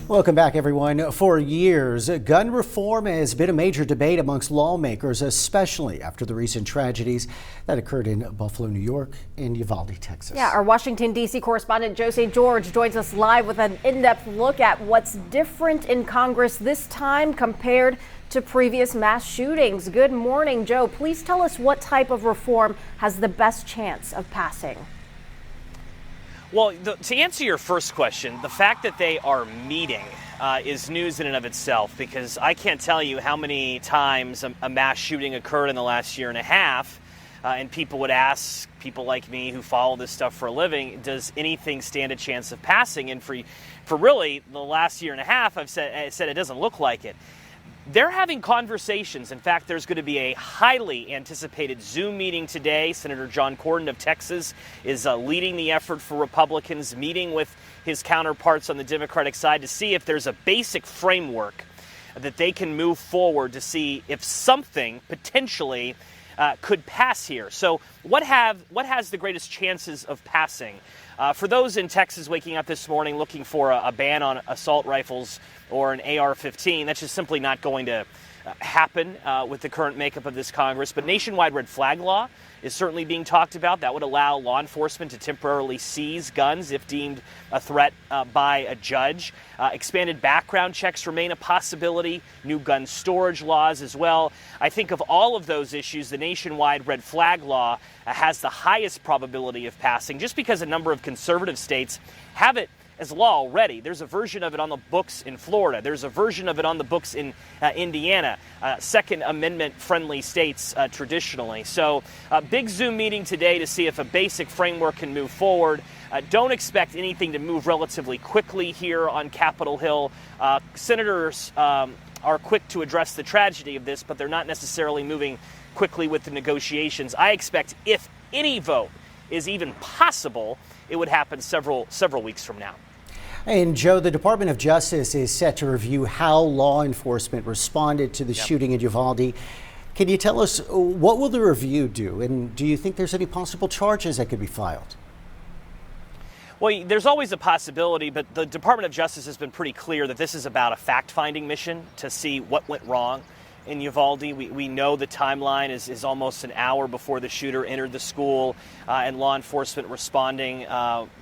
Welcome back, everyone. For years, gun reform has been a major debate amongst lawmakers, especially after the recent tragedies that occurred in Buffalo, New York, and Uvalde, Texas. Yeah, our Washington, D.C. correspondent Joe St. George joins us live with an in-depth look at what's different in Congress this time compared to previous mass shootings. Good morning, Joe. Please tell us what type of reform has the best chance of passing. Well, to answer your first question, the fact that they are meeting is news in and of itself, because I can't tell you how many times a mass shooting occurred in the last year and a half, and people would ask people like me who follow this stuff for a living, does anything stand a chance of passing? And for really the last year and a half, I said it doesn't look like it. They're having conversations. In fact, there's going to be a highly anticipated Zoom meeting today. Senator John Cornyn of Texas is leading the effort for Republicans, meeting with his counterparts on the Democratic side to see if there's a basic framework that they can move forward to see if something potentially could pass here. So what has the greatest chances of passing? For those in Texas waking up this morning looking for a ban on assault rifles or an AR-15, that's just simply not going to happen with the current makeup of this Congress. But nationwide red flag law is certainly being talked about. That would allow law enforcement to temporarily seize guns if deemed a threat by a judge. Expanded background checks remain a possibility. New gun storage laws as well. I think of all of those issues, the nationwide red flag law has the highest probability of passing, just because a number of conservative states have it as law already. There's a version of it on the books in Florida. There's a version of it on the books in Indiana, Second Amendment friendly states traditionally. So a big Zoom meeting today to see if a basic framework can move forward. Don't expect anything to move relatively quickly here on Capitol Hill. Senators are quick to address the tragedy of this, but they're not necessarily moving quickly with the negotiations. I expect if any vote is even possible, it would happen several weeks from now. And Joe, the Department of Justice is set to review how law enforcement responded to the shooting in Uvalde. Can you tell us what will the review do? And do you think there's any possible charges that could be filed? Well, there's always a possibility, but the Department of Justice has been pretty clear that this is about a fact-finding mission to see what went wrong in Uvalde. We know the timeline is almost an hour before the shooter entered the school, and law enforcement responding.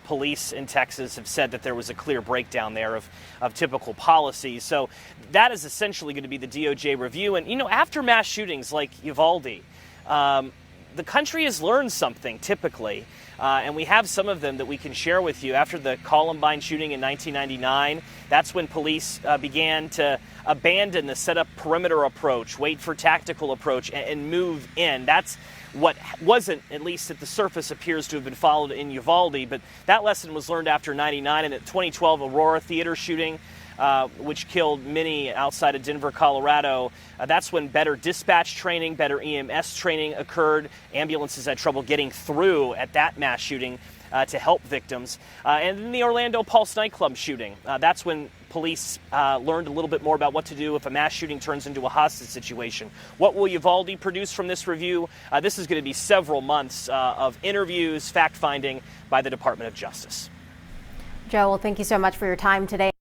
Police in Texas have said that there was a clear breakdown there of typical policies. So that is essentially going to be the DOJ review. And, you know, after mass shootings like Uvalde, the country has learned something typically. And we have some of them that we can share with you. After the Columbine shooting in 1999, that's when police began to abandon the set-up perimeter approach, wait for tactical approach, and move in. That's what wasn't, at least at the surface, appears to have been followed in Uvalde. But that lesson was learned after 99 and the 2012 Aurora Theater shooting, which killed many outside of Denver, Colorado. That's when better dispatch training, better EMS training occurred. Ambulances had trouble getting through at that mass shooting to help victims. And then the Orlando Pulse nightclub shooting. That's when police learned a little bit more about what to do if a mass shooting turns into a hostage situation. What will Uvalde produce from this review? This is going to be several months of interviews, fact-finding by the Department of Justice. Joe, well, thank you so much for your time today.